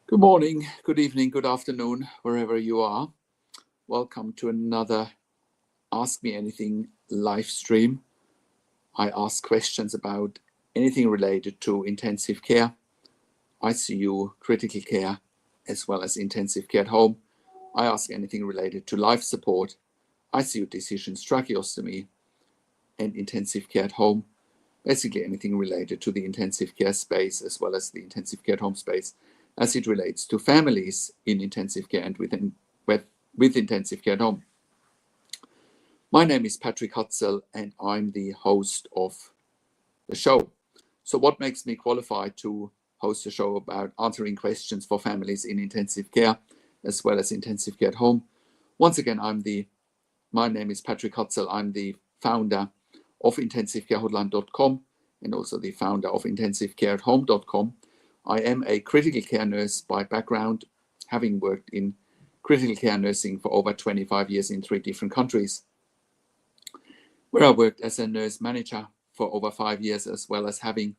Good morning, good evening, good afternoon, wherever you are. Welcome to another Ask Me Anything live stream. I ask questions about anything related to intensive care, ICU, critical care, as well as intensive care at home. I ask anything related to life support, ICU decisions, tracheostomy, and intensive care at home. Basically anything related to the intensive care space as well as the intensive care at home space, as it relates to families in intensive care and with intensive care at home. My name is Patrick Hutzel and I'm the host of the show. So what makes me qualified to host a show about answering questions for families in intensive care as well as intensive care at home? Once again, my name is Patrick Hutzel. I'm the founder of intensivecarehotline.com and also the founder of intensivecareathome.com. I am a critical care nurse by background, having worked in critical care nursing for over 25 years in 3 different countries, where I worked as a nurse manager for over 5 years, as well as having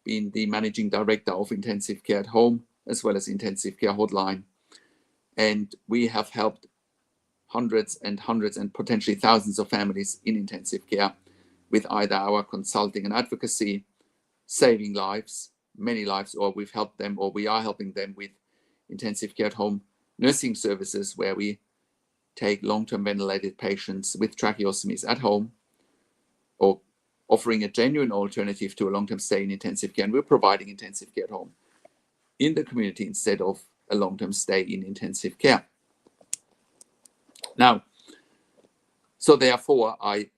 been the managing director of intensive care at home, as well as intensive care hotline. And we have helped hundreds and potentially thousands of families in intensive care with either our consulting and advocacy, saving lives, many lives, or we've helped them, or we are helping them with intensive care at home nursing services, where we take long-term ventilated patients with tracheostomies at home, or offering a genuine alternative to a long-term stay in intensive care. And we're providing intensive care at home in the community instead of a long-term stay in intensive care. Now, so therefore, I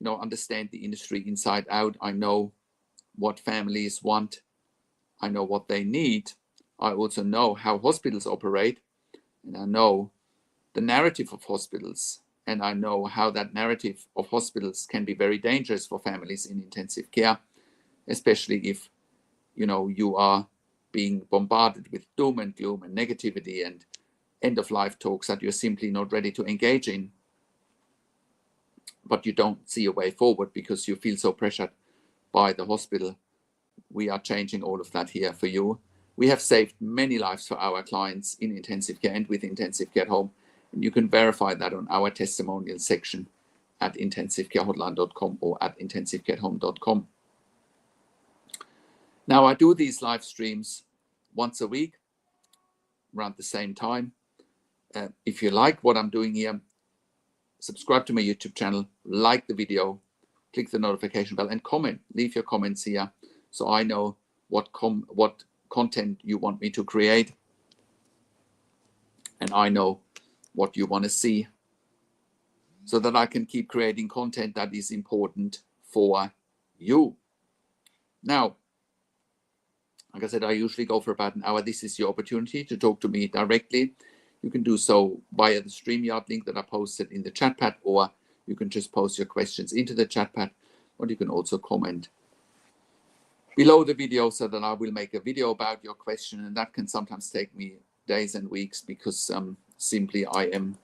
understand the industry inside out. I know what families want. I know what they need. I also know how hospitals operate, and I know the narrative of hospitals, and I know how that narrative of hospitals can be very dangerous for families in intensive care, especially if you are being bombarded with doom and gloom and negativity and end-of-life talks that you're simply not ready to engage in, but you don't see a way forward because you feel so pressured by the hospital. We are changing all of that here for you. We have saved many lives for our clients in intensive care and with intensive care at home. And you can verify that on our testimonial section at intensivecarehotline.com or at intensivecareathome.com. Now, I do these live streams once a week around the same time. If you like what I'm doing here, subscribe to my YouTube channel, like the video, click the notification bell, and comment. Leave your comments here so I know what content you want me to create, and I know what you want to see, so that I can keep creating content that is important for you. Now, like I said, I usually go for about an hour. This is your opportunity to talk to me directly. You can do so via the StreamYard link that I posted in the chat pad, or you can just post your questions into the chat pad, or you can also comment below the video so that I will make a video about your question, and that can sometimes take me days and weeks because simply I am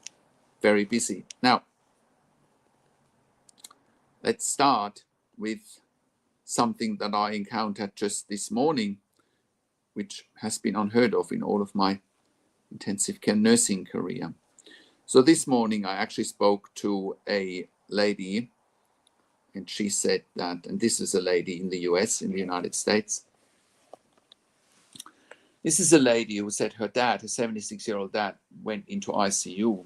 very busy. Now, let's start with something that I encountered just this morning, which has been unheard of in all of my intensive care nursing career. So this morning I actually spoke to a lady, and she said that, and this is a lady in the US, in the United States. This is a lady who said her dad, her 76-year-old dad, went into ICU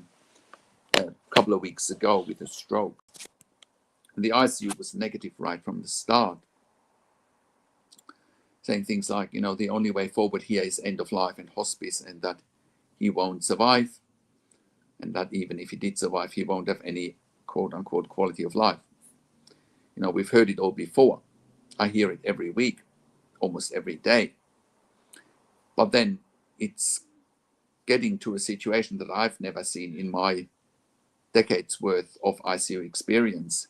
a couple of weeks ago with a stroke. And the ICU was negative right from the start, saying things like, you know, the only way forward here is end of life and hospice, and that he won't survive, and that even if he did survive, he won't have any quote unquote quality of life. You know, we've heard it all before. I hear it every week, almost every day. But then it's getting to a situation that I've never seen in my decades worth of ICU experience.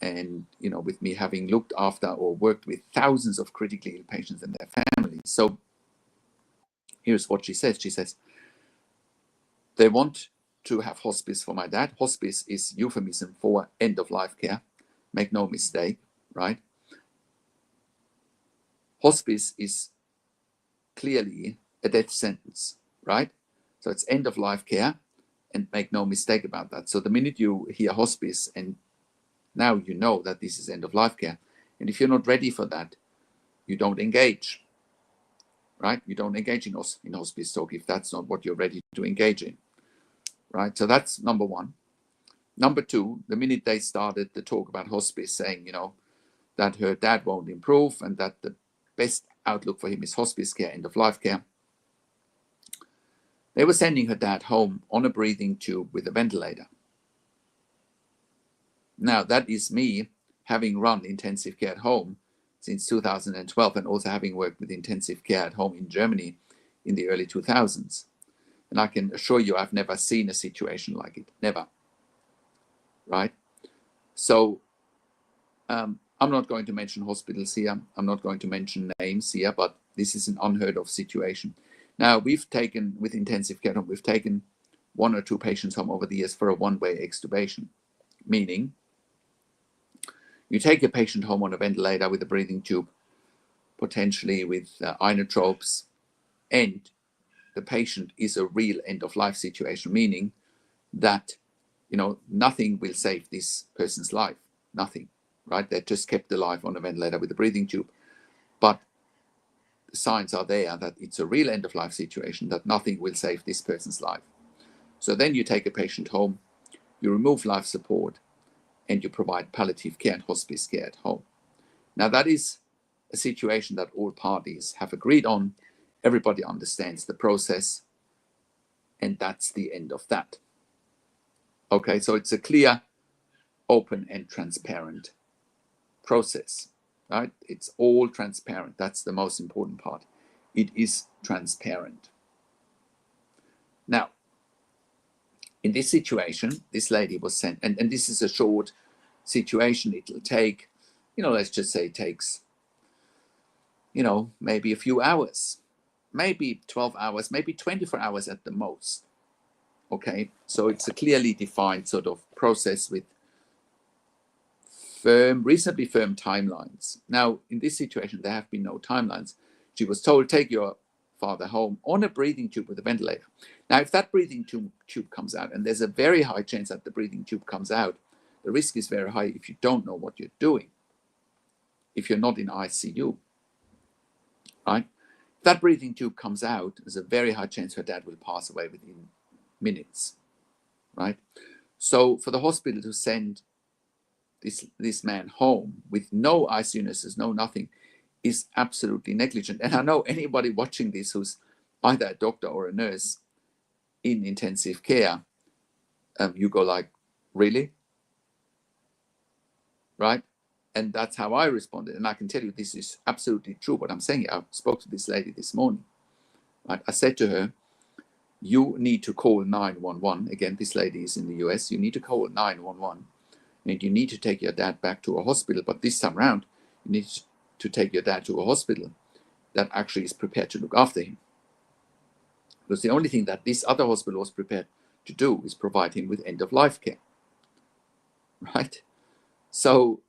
And, you know, with me having looked after or worked with thousands of critically ill patients and their families. So here's what she says. She says, they want to have hospice for my dad. Hospice is euphemism for end of life care. Make no mistake, right? Hospice is clearly a death sentence, right? So it's end of life care, and make no mistake about that. So the minute you hear hospice, and now you know that this is end of life care, and if you're not ready for that, you don't engage, right? You don't engage in hospice talk if that's not what you're ready to engage in, right? So that's number one. Number two, the minute they started the talk about hospice, saying, you know, that her dad won't improve and that the best outlook for him is hospice care, end of life care, they were sending her dad home on a breathing tube with a ventilator. Now, that is me having run intensive care at home since 2012 and also having worked with intensive care at home in Germany in the early 2000s. And I can assure you I've never seen a situation like it, never, right? So I'm not going to mention hospitals here. I'm not going to mention names here, but this is an unheard of situation. Now, we've taken, with intensive care home, we've taken 1 or 2 patients home over the years for a one-way extubation, meaning you take a patient home on a ventilator with a breathing tube, potentially with inotropes, and the patient is a real end-of-life situation, meaning that, you know, nothing will save this person's life, nothing, right? They're just kept alive on a ventilator with a breathing tube, but the signs are there that it's a real end-of-life situation, that nothing will save this person's life. So then you take a patient home, you remove life support, and you provide palliative care and hospice care at home. Now, that is a situation that all parties have agreed on. Everybody understands the process, and that's the end of that. Okay, so it's a clear, open, and transparent process, right? It's all transparent. That's the most important part. It is transparent. Now, in this situation, this lady was sent, and this is a short situation. It'll take, you know, let's just say it takes, you know, maybe a few hours, maybe 12 hours, maybe 24 hours at the most. Okay, so it's a clearly defined sort of process with reasonably firm timelines. Now, in this situation, there have been no timelines. She was told, take your father home on a breathing tube with a ventilator. Now, if that breathing tube comes out, and there's a very high chance that the breathing tube comes out, the risk is very high if you don't know what you're doing, if you're not in ICU, right? If that breathing tube comes out, there's a very high chance her dad will pass away within minutes, right? So for the hospital to send this man home with no ICU nurses, no nothing, is absolutely negligent. And I know anybody watching this who's either a doctor or a nurse in intensive care, you go like, really? Right? And that's how I responded. And I can tell you this is absolutely true what I'm saying. I spoke to this lady this morning. Right? I said to her, you need to call 911. Again, this lady is in the US. You need to call 911. And you need to take your dad back to a hospital. But this time around, you need to take your dad to a hospital that actually is prepared to look after him. Because the only thing that this other hospital was prepared to do is provide him with end-of-life care. Right? So,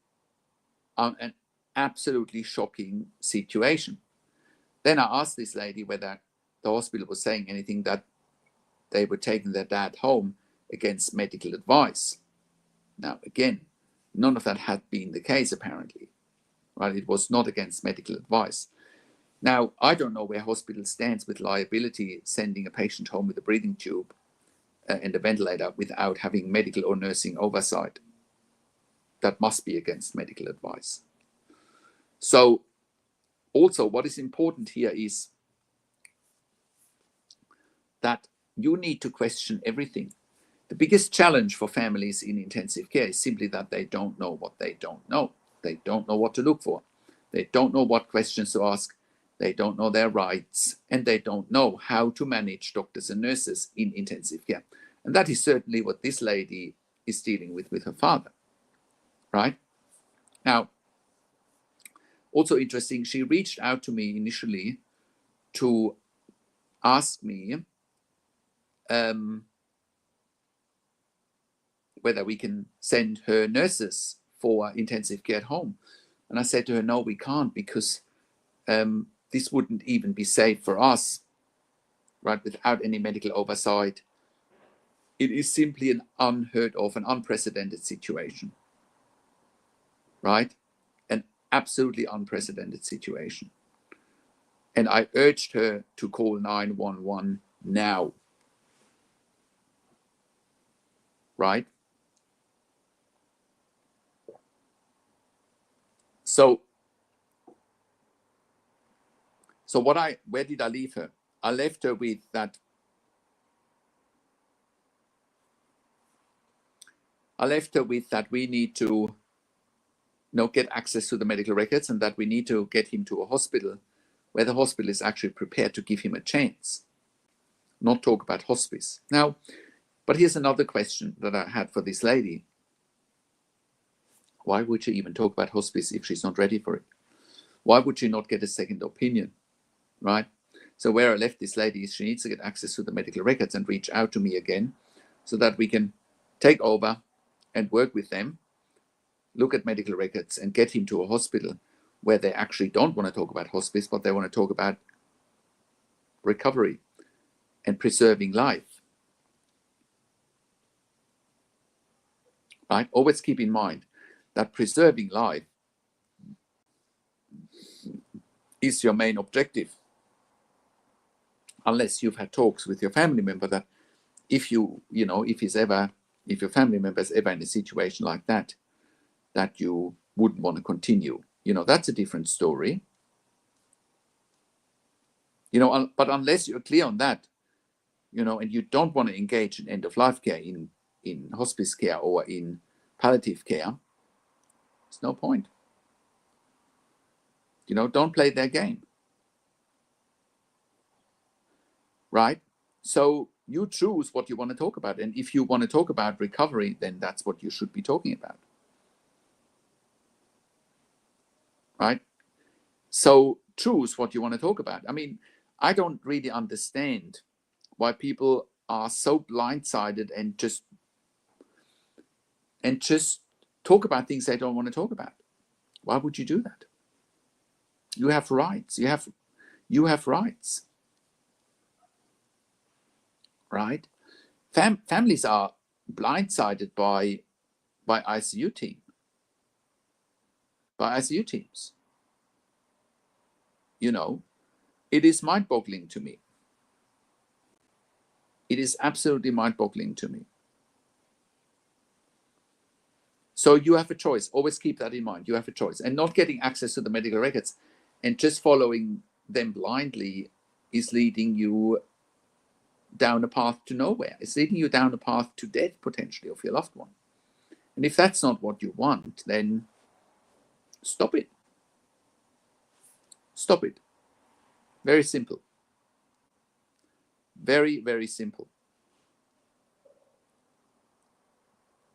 an absolutely shocking situation. Then I asked this lady whether the hospital was saying anything that they were taking their dad home against medical advice. Now, again, none of that had been the case, apparently, right? It was not against medical advice. Now, I don't know where hospital stands with liability sending a patient home with a breathing tube and a ventilator without having medical or nursing oversight. That must be against medical advice. So, also, what is important here is that you need to question everything. The biggest challenge for families in intensive care is simply that they don't know what they don't know. They don't know what to look for. They don't know what questions to ask. They don't know their rights, and they don't know how to manage doctors and nurses in intensive care. And that is certainly what this lady is dealing with her father, right? Now, also interesting, she reached out to me initially to ask me whether we can send her nurses for intensive care at home. And I said to her, no, we can't, because this wouldn't even be safe for us, right, without any medical oversight. It is simply an unheard of, an unprecedented situation, right? An absolutely unprecedented situation. And I urged her to call 911 now, right? So where did I leave her? I left her with that. We need to get access to the medical records, and that we need to get him to a hospital where the hospital is actually prepared to give him a chance, not talk about hospice. Now, but here's another question that I had for this lady. Why would she even talk about hospice if she's not ready for it? Why would she not get a second opinion, right? So where I left this lady is she needs to get access to the medical records and reach out to me again so that we can take over and work with them, look at medical records and get him to a hospital where they actually don't want to talk about hospice, but they want to talk about recovery and preserving life. Right? Always keep in mind that preserving life is your main objective. Unless you've had talks with your family member that if your family member is ever in a situation like that, that you wouldn't want to continue. That's a different story. But unless you're clear on that, and you don't want to engage in end-of-life care, in hospice care or in palliative care, there's no point. Don't play their game. Right? So you choose what you want to talk about. And if you want to talk about recovery, then that's what you should be talking about. Right? So choose what you want to talk about. I mean, I don't really understand why people are so blindsided and just talk about things they don't want to talk about. Why would you do that? You have rights. You have rights. Right? Families are blindsided by ICU teams. It is mind-boggling to me. It is absolutely mind-boggling to me. So you have a choice. Always keep that in mind. You have a choice. And not getting access to the medical records and just following them blindly is leading you down a path to nowhere. It's leading you down a path to death, potentially, of your loved one. And if that's not what you want, then stop it. Stop it. Very simple. Very, very simple.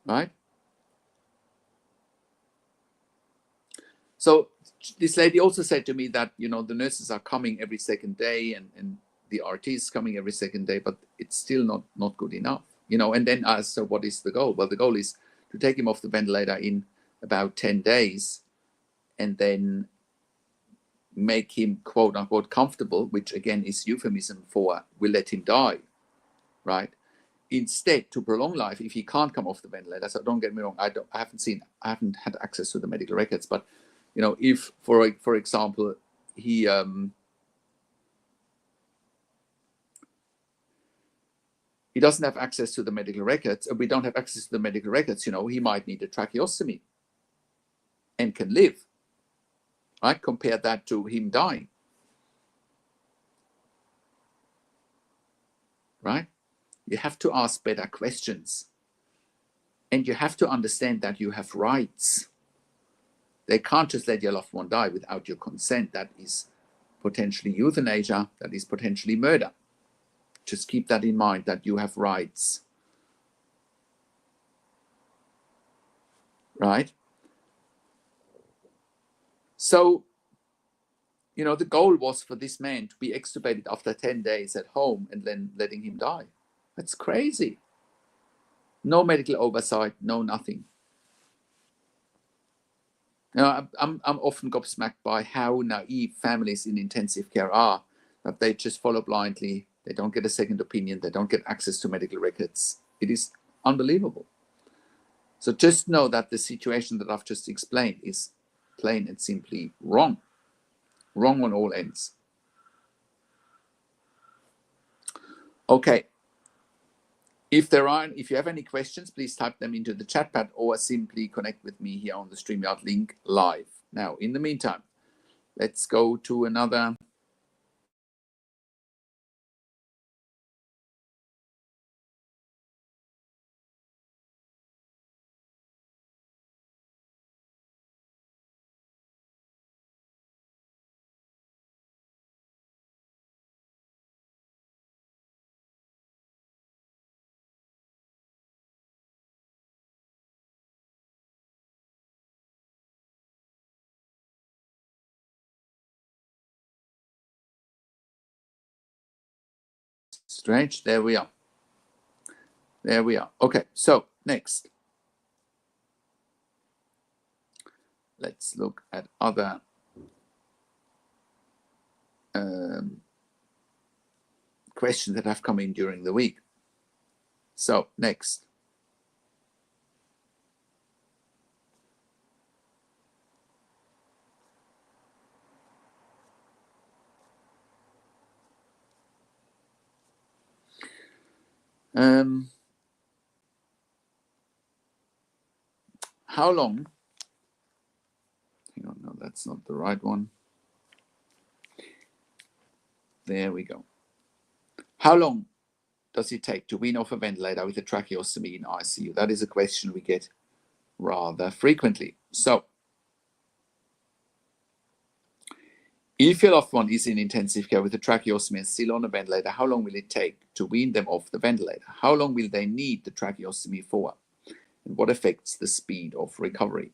Right? So this lady also said to me that, the nurses are coming every second day and the RT is coming every second day, but it's still not good enough. And then I asked her, what is the goal? Well, the goal is to take him off the ventilator in about 10 days and then make him, quote unquote, comfortable, which again is euphemism for we'll let him die, right? instead to prolong life if he can't come off the ventilator. So don't get me wrong, I haven't had access to the medical records, but if for example he doesn't have access to the medical records, we don't have access to the medical records, he might need a tracheostomy and can live, right? Compare that to him dying, right? You have to ask better questions, and you have to understand that you have rights. They can't just let your loved one die without your consent. That is potentially euthanasia, that is potentially murder. Just keep that in mind, that you have rights, right? So, the goal was for this man to be extubated after 10 days at home and then letting him die. That's crazy. No medical oversight, no nothing. I'm often gobsmacked by how naive families in intensive care are, that they just follow blindly. They don't get a second opinion. They don't get access to medical records. It is unbelievable. So just know that the situation that I've just explained is plain and simply wrong. Wrong on all ends. Okay. If you have any questions, please type them into the chat pad or simply connect with me here on the StreamYard link live. Now, in the meantime, let's go to another. Strange. There we are. There we are. Okay, so next. Let's look at other questions that have come in during the week. So next. How long? Hang on, no, that's not the right one. There we go. How long does it take to wean off a ventilator with a tracheostomy in ICU? That is a question we get rather frequently. So, if your loved one is in intensive care with a tracheostomy and still on a ventilator, how long will it take to wean them off the ventilator? How long will they need the tracheostomy for? And what affects the speed of recovery?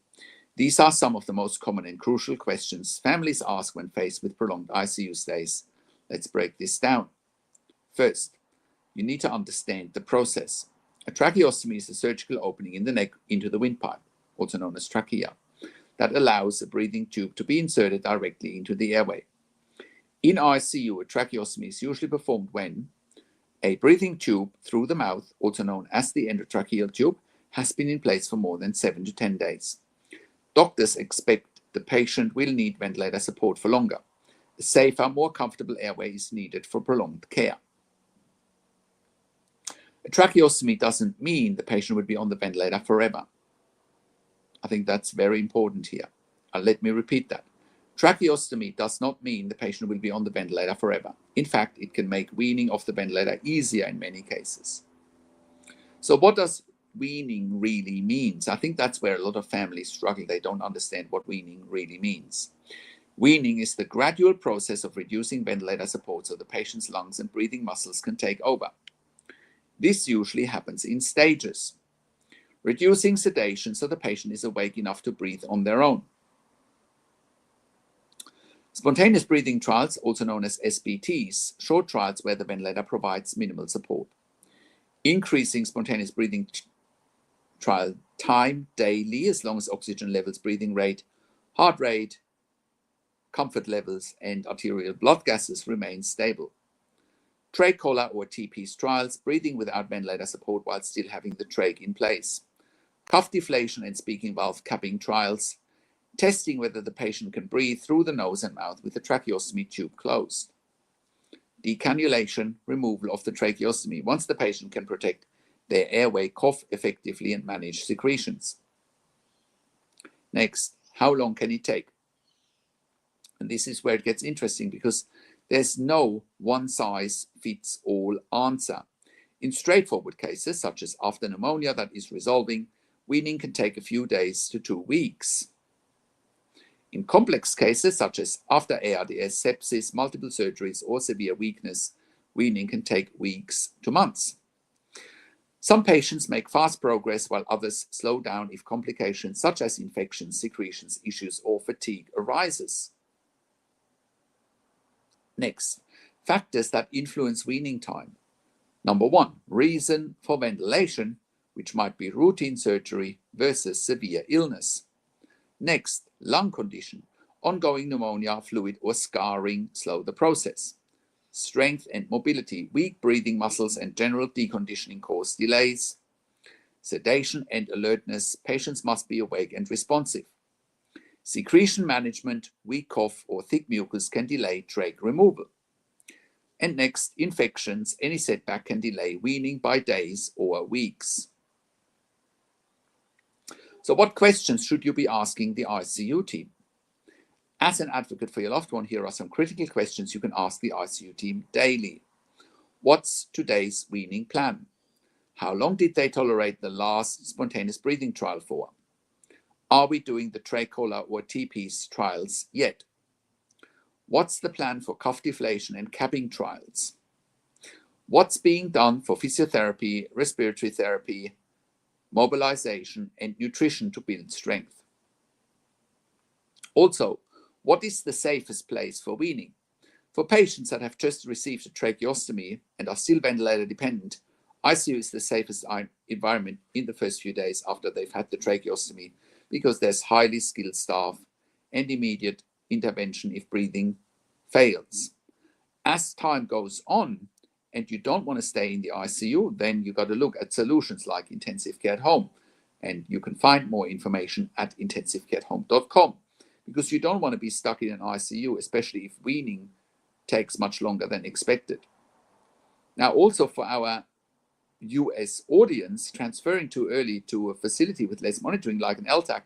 These are some of the most common and crucial questions families ask when faced with prolonged ICU stays. Let's break this down. First, you need to understand the process. A tracheostomy is a surgical opening in the neck into the windpipe, also known as trachea, that allows a breathing tube to be inserted directly into the airway. In ICU, a tracheostomy is usually performed when a breathing tube through the mouth, also known as the endotracheal tube, has been in place for more than 7 to 10 days. Doctors expect the patient will need ventilator support for longer. A safer, more comfortable airway is needed for prolonged care. A tracheostomy doesn't mean the patient would be on the ventilator forever. I think that's very important here. Let me repeat that. Tracheostomy does not mean the patient will be on the ventilator forever. In fact, it can make weaning off the ventilator easier in many cases. So what does weaning really means? I think that's where a lot of families struggle. They don't understand what weaning really means. Weaning is the gradual process of reducing ventilator support so the patient's lungs and breathing muscles can take over. This usually happens in stages. Reducing sedation so the patient is awake enough to breathe on their own. Spontaneous breathing trials, also known as SBTs, short trials where the ventilator provides minimal support. Increasing spontaneous breathing trial time daily, as long as oxygen levels, breathing rate, heart rate, comfort levels, and arterial blood gases remain stable. Trach collar or TP's trials, breathing without ventilator support while still having the trach in place. Cuff deflation and speaking valve capping trials, testing whether the patient can breathe through the nose and mouth with the tracheostomy tube closed. Decannulation, removal of the tracheostomy once the patient can protect their airway, cough effectively, and manage secretions. Next, how long can it take? And this is where it gets interesting, because there's no one-size-fits-all answer. In straightforward cases, such as after pneumonia that is resolving, weaning can take a few days to 2 weeks. In complex cases, such as after ARDS, sepsis, multiple surgeries, or severe weakness, weaning can take weeks to months. Some patients make fast progress while others slow down if complications such as infections, secretions, issues, or fatigue arises. Next, factors that influence weaning time. Number 1, reason for ventilation, which might be routine surgery versus severe illness. Next, lung condition, ongoing pneumonia, fluid, or scarring slow the process. Strength and mobility, weak breathing muscles and general deconditioning cause delays. Sedation and alertness, patients must be awake and responsive. Secretion management, weak cough or thick mucus can delay trach removal. And next, infections, any setback can delay weaning by days or weeks. So what questions should you be asking the ICU team? As an advocate for your loved one, here are some critical questions you can ask the ICU team daily. What's today's weaning plan? How long did they tolerate the last spontaneous breathing trial for? Are we doing the trach collar or TP's trials yet? What's the plan for cuff deflation and capping trials? What's being done for physiotherapy, respiratory therapy, mobilization, and nutrition to build strength? Also, what is the safest place for weaning? For patients that have just received a tracheostomy and are still ventilator dependent, ICU is the safest environment in the first few days after they've had the tracheostomy, because there's highly skilled staff and immediate intervention if breathing fails. As time goes on and you don't want to stay in the ICU, then you got to look at solutions like intensive care at home. And you can find more information at intensivecareathome.com, because you don't want to be stuck in an ICU, especially if weaning takes much longer than expected. Now, also for our US audience, transferring too early to a facility with less monitoring like an LTAC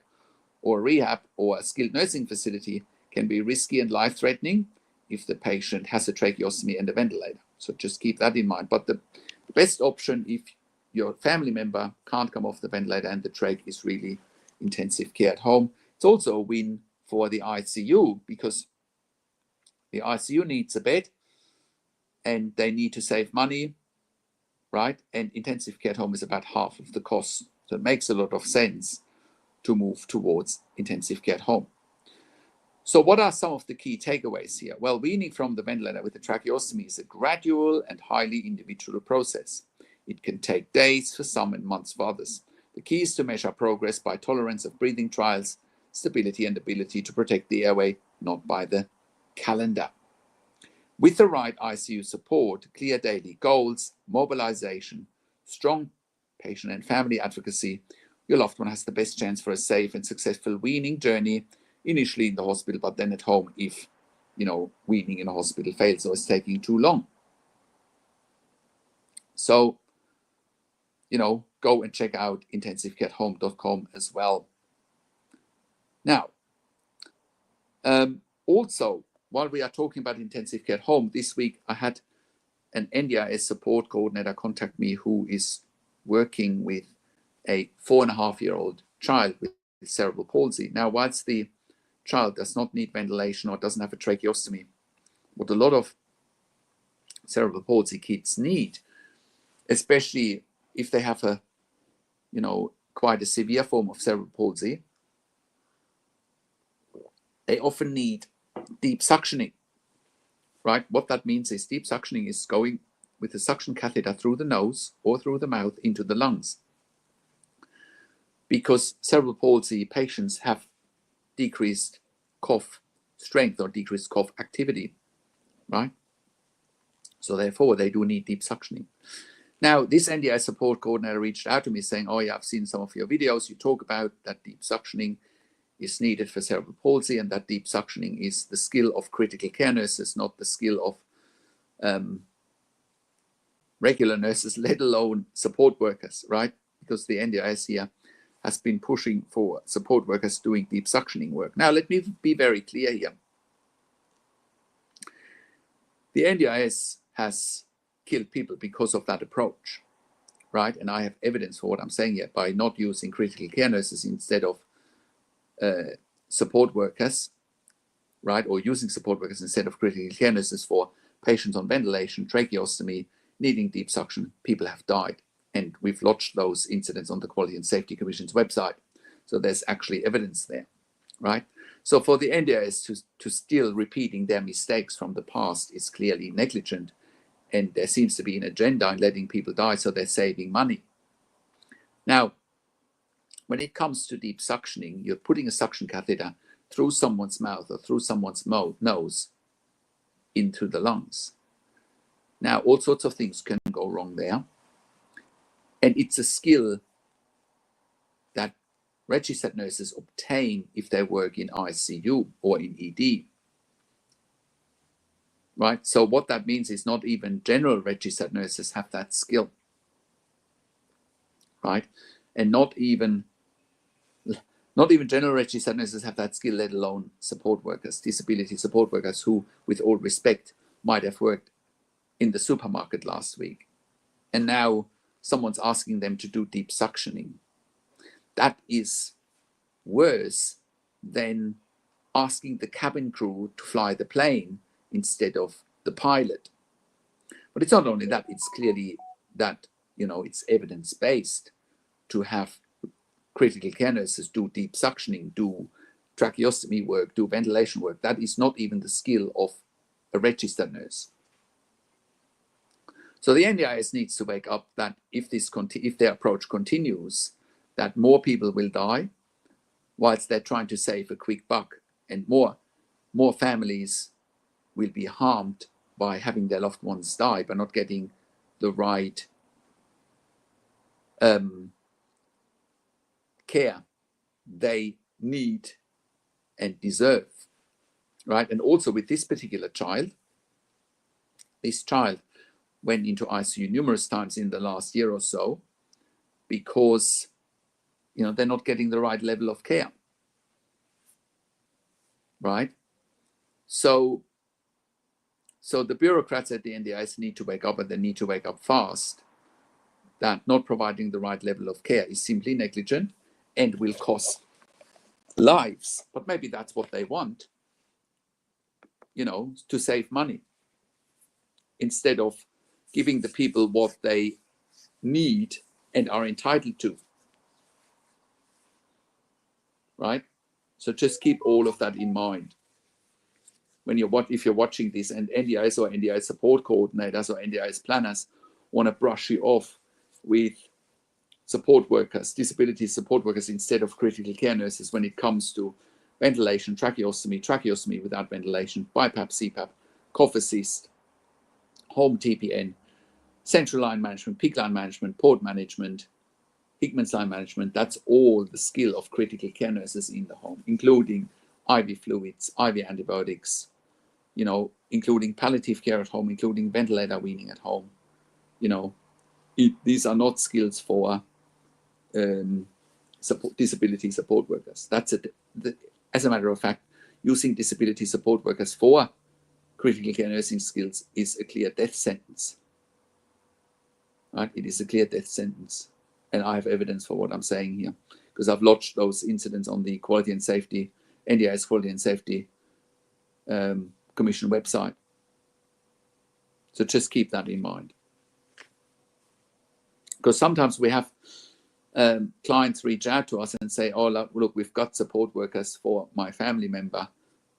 or a rehab or a skilled nursing facility can be risky and life-threatening if the patient has a tracheostomy and a ventilator. So just keep that in mind. But the best option if your family member can't come off the ventilator and the trach is really intensive care at home. It's also a win for the ICU, because the ICU needs a bed and they need to save money, right? And intensive care at home is about half of the cost. So it makes a lot of sense to move towards intensive care at home. So what are some of the key takeaways here? Well, weaning from the ventilator with the tracheostomy is a gradual and highly individual process. It can take days for some and months for others. The key is to measure progress by tolerance of breathing trials, stability and ability to protect the airway, not by the calendar. With the right ICU support, clear daily goals, mobilization, strong patient and family advocacy, your loved one has the best chance for a safe and successful weaning journey, initially in the hospital, but then at home if, weaning in a hospital fails or is taking too long. So, go and check out intensivecareathome.com as well. Now, also, while we are talking about intensive care at home, this week I had an NDIS support coordinator contact me who is working with a 4.5-year-old child with cerebral palsy. Now, whilst the child does not need ventilation or doesn't have a tracheostomy, what a lot of cerebral palsy kids need, especially if they have a, quite a severe form of cerebral palsy, they often need deep suctioning, right? What that means is deep suctioning is going with a suction catheter through the nose or through the mouth into the lungs. Because cerebral palsy patients have decreased cough strength or decreased cough activity, right? So therefore, they do need deep suctioning. Now, this NDI support coordinator reached out to me saying, oh yeah, I've seen some of your videos. You talk about that deep suctioning is needed for cerebral palsy, and that deep suctioning is the skill of critical care nurses, not the skill of regular nurses, let alone support workers, right? Because the NDIS here has been pushing for support workers doing deep suctioning work. Now, let me be very clear here. The NDIS has killed people because of that approach, right? And I have evidence for what I'm saying here by not using critical care nurses instead of support workers, right? Or using support workers instead of critical care nurses for patients on ventilation, tracheostomy, needing deep suction. People have died. And we've lodged those incidents on the Quality and Safety Commission's website. So there's actually evidence there, right? So for the NDIS to still repeating their mistakes from the past is clearly negligent. And there seems to be an agenda in letting people die, so they're saving money. Now, when it comes to deep suctioning, you're putting a suction catheter through someone's mouth or through someone's nose into the lungs. Now, all sorts of things can go wrong there. And it's a skill that registered nurses obtain if they work in ICU or in ED. Right? So what that means is not even general registered nurses have that skill. Right? And not even general registered nurses have that skill, let alone support workers, disability support workers who, with all respect, might have worked in the supermarket last week. And now someone's asking them to do deep suctioning. That is worse than asking the cabin crew to fly the plane instead of the pilot. But it's not only that, it's clearly that, it's evidence-based to have critical care nurses do deep suctioning, do tracheostomy work, do ventilation work. That is not even the skill of a registered nurse. So the NDIS needs to wake up that if their approach continues, that more people will die whilst they're trying to save a quick buck, and more families will be harmed by having their loved ones die, by not getting the right care they need and deserve, right? And also with this particular child, this child went into ICU numerous times in the last year or so because they're not getting the right level of care, right? So the bureaucrats at the NDIS need to wake up, and they need to wake up fast, that not providing the right level of care is simply negligent and will cost lives. But maybe that's what they want, to save money, instead of giving the people what they need and are entitled to, right? So just keep all of that in mind when if you're watching this, and NDIS or NDIS support coordinators or NDIS planners want to brush you off with support workers, disability support workers instead of critical care nurses when it comes to ventilation, tracheostomy without ventilation, BiPAP, CPAP, cough assist, home TPN, central line management, PICC line management, port management, Hickman's line management. That's all the skill of critical care nurses in the home, including IV fluids, IV antibiotics, including palliative care at home, including ventilator weaning at home. These are not skills for disability support workers. That's it. As a matter of fact, using disability support workers for critical care nursing skills is a clear death sentence. Right? It is a clear death sentence. And I have evidence for what I'm saying here, because I've lodged those incidents on the Quality and Safety, NDIS Quality and Safety Commission website. So just keep that in mind. Because sometimes we have clients reach out to us and say, oh, look, we've got support workers for my family member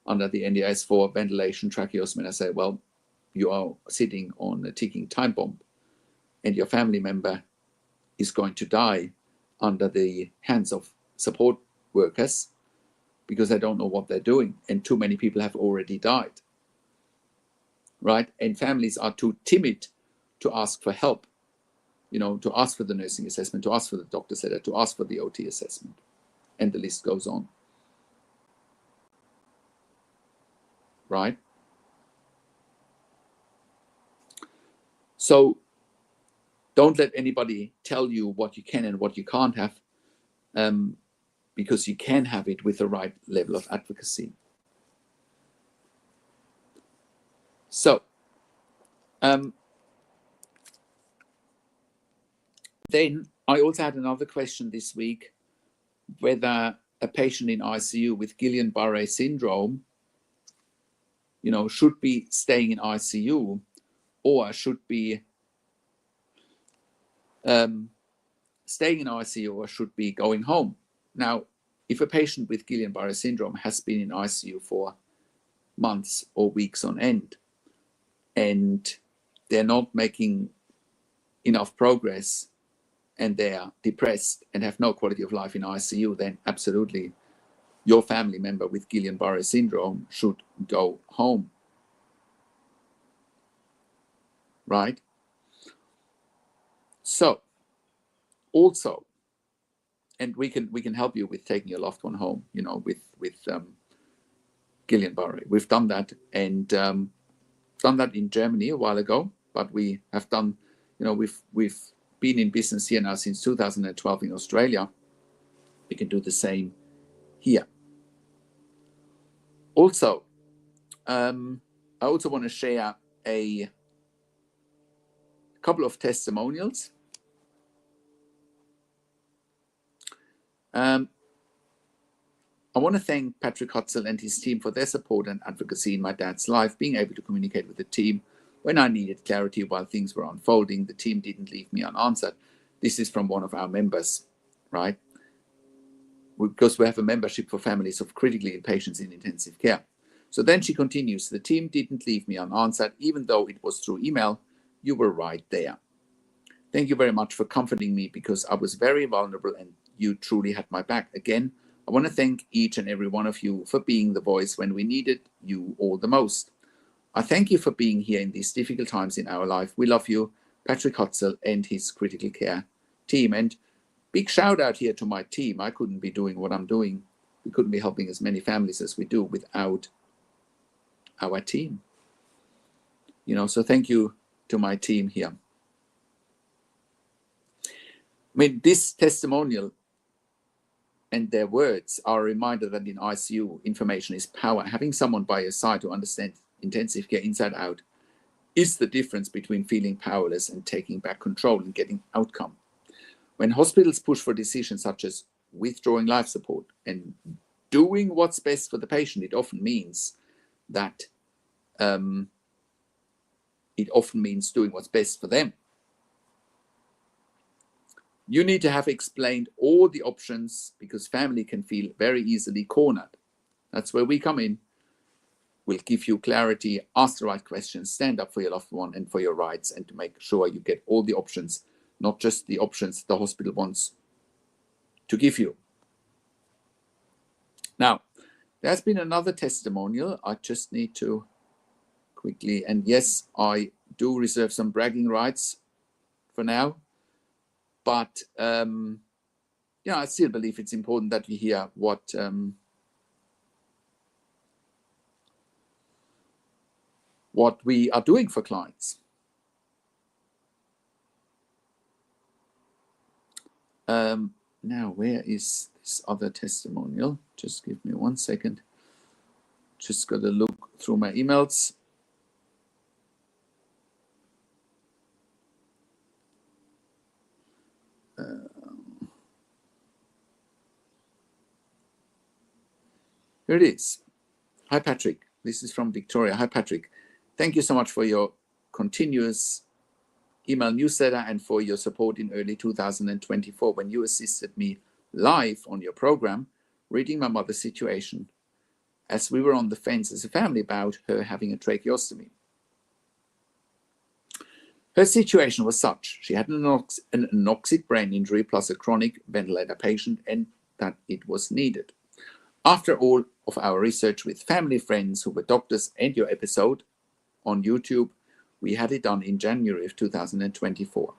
under the NDIS for ventilation, tracheostomy. And I say, well, you are sitting on a ticking time bomb, and your family member is going to die under the hands of support workers because they don't know what they're doing, and too many people have already died. right? And families are too timid to ask for help, to ask for the nursing assessment, to ask for the doctor's letter, to ask for the OT assessment. And the list goes on, right? So don't let anybody tell you what you can and what you can't have, because you can have it with the right level of advocacy. So then I also had another question this week, whether a patient in ICU with Guillain-Barré syndrome, should be staying in ICU or should be staying in ICU or should be going home. Now, if a patient with Guillain-Barré syndrome has been in ICU for months or weeks on end, and they're not making enough progress, and they are depressed and have no quality of life in ICU, then absolutely your family member with Guillain-Barré syndrome should go home, right? So also, and we can help you with taking your loved one home, with Guillain-Barré. We've done that, and done that in Germany a while ago, but we have done, we've been in business here now since 2012 in Australia. We can do the same here. Also, I also want to share a couple of testimonials. I want to thank Patrick Hutzel and his team for their support and advocacy in my dad's life, being able to communicate with the team when I needed clarity while things were unfolding. The team didn't leave me unanswered. This is from one of our members, right? Because we have a membership for families of critically ill patients in intensive care. So then she continues, the team didn't leave me unanswered, even though it was through email. You were right there. Thank you very much for comforting me, because I was very vulnerable and you truly had my back. Again, I want to thank each and every one of you for being the voice when we needed you all the most. I thank you for being here in these difficult times in our life. We love you, Patrick Hutzel and his critical care team. And big shout out here to my team. I couldn't be doing what I'm doing. We couldn't be helping as many families as we do without our team. So thank you to my team here. I mean, this testimonial and their words are a reminder that in ICU, information is power. Having someone by your side to understand intensive care inside out is the difference between feeling powerless and taking back control and getting outcome. When hospitals push for decisions such as withdrawing life support and doing what's best for the patient, it often means that doing what's best for them. You need to have explained all the options, because family can feel very easily cornered. That's where we come in. We'll give you clarity, ask the right questions, stand up for your loved one and for your rights, and to make sure you get all the options, not just the options the hospital wants to give you. Now, there's been another testimonial. I just need to quickly, and yes, I do reserve some bragging rights for now. But I still believe it's important that we hear what we are doing for clients. Now, where is this other testimonial? Just give me 1 second. Just got to look through my emails. Here it is. Hi, Patrick. This is from Victoria. Hi, Patrick. Thank you so much for your continuous email newsletter and for your support in early 2024 when you assisted me live on your program, reading my mother's situation as we were on the fence as a family about her having a tracheostomy. Her situation was such: she had an anoxic brain injury plus a chronic ventilator patient, and that it was needed. After all of our research with family friends who were doctors and your episode on YouTube. We had it done in January of 2024.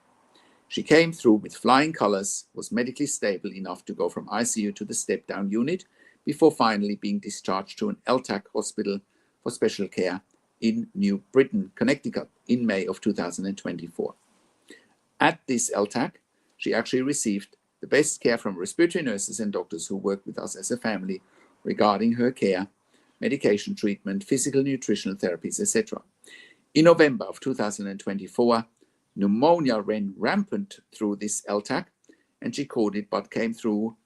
She came through with flying colors, was medically stable enough to go from ICU to the step-down unit before finally being discharged to an LTAC hospital for special care in New Britain, Connecticut in May of 2024. At this LTAC, she actually received the best care from respiratory nurses and doctors who work with us as a family regarding her care, medication treatment, physical nutritional therapies, etc. In November of 2024, pneumonia ran rampant through this LTAC, and she caught it but came through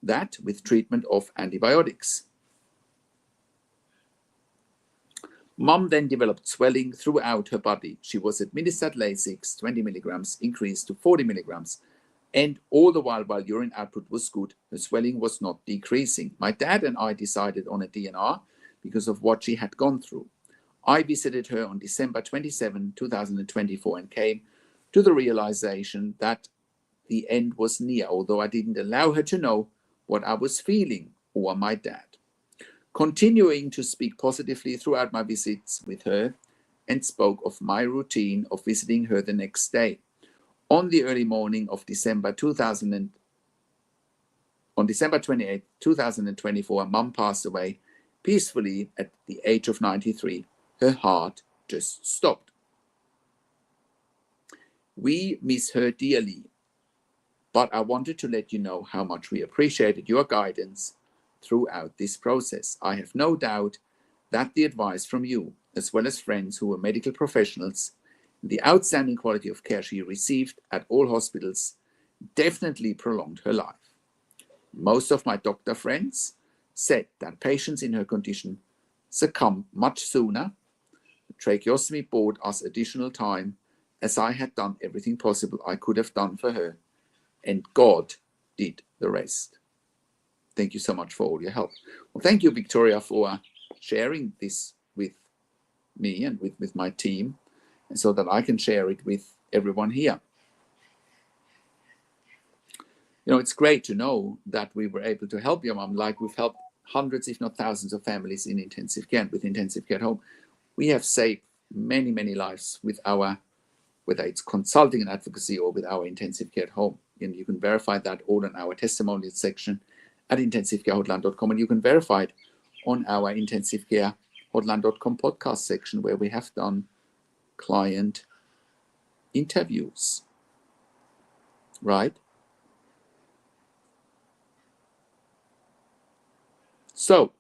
that with treatment of antibiotics. Mum then developed swelling throughout her body. She was administered Lasix, 20 milligrams, increased to 40 milligrams, and all the while urine output was good, her swelling was not decreasing. My dad and I decided on a DNR because of what she had gone through. I visited her on December 27, 2024, and came to the realization that the end was near, although I didn't allow her to know what I was feeling or my dad. Continuing to speak positively throughout my visits with her, and spoke of my routine of visiting her the next day. On the early morning of December 28, 2024, Mum passed away peacefully at the age of 93. Her heart just stopped. We miss her dearly, but I wanted to let you know how much we appreciated your guidance throughout this process. I have no doubt that the advice from you, as well as friends who were medical professionals, the outstanding quality of care she received at all hospitals definitely prolonged her life. Most of my doctor friends said that patients in her condition succumb much sooner. The tracheostomy bought us additional time, as I had done everything possible I could have done for her, and God did the rest. Thank you so much for all your help. Well, thank you, Victoria, for sharing this with me and with my team, and so that I can share it with everyone here. You know, it's great to know that we were able to help your mom, like we've helped hundreds, if not thousands, of families in intensive care, with intensive care at home. We have saved many, many lives with our, whether it's consulting and advocacy or with our intensive care at home. And you can verify that all in our testimonial section at intensivecarehotline.com, and you can verify it on our intensivecarehotline.com podcast section, where we have done client interviews, right? So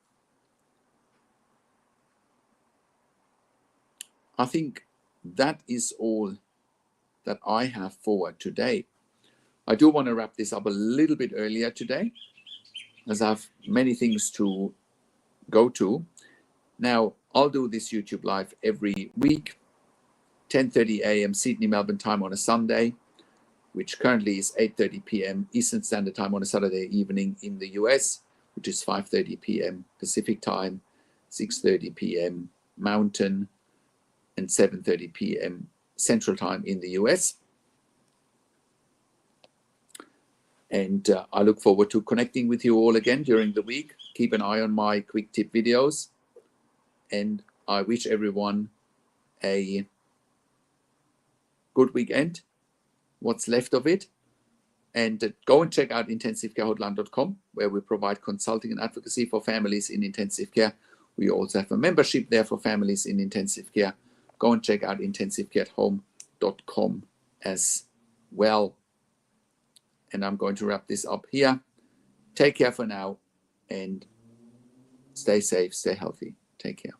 I think that is all that I have for today. I do want to wrap this up a little bit earlier today, as I have many things to go to. Now, I'll do this YouTube live every week, 10:30 a.m. Sydney, Melbourne time on a Sunday, which currently is 8:30 p.m. Eastern Standard Time on a Saturday evening in the US, which is 5:30 p.m. Pacific Time, 6:30 p.m. Mountain, and 7:30 p.m. Central Time in the US. And I look forward to connecting with you all again during the week. Keep an eye on my quick tip videos. And I wish everyone a good weekend, what's left of it. And go and check out intensivecarehotline.com, where we provide consulting and advocacy for families in intensive care. We also have a membership there for families in intensive care. Go and check out intensivecareathome.com as well. And I'm going to wrap this up here. Take care for now, and stay safe, stay healthy. Take care.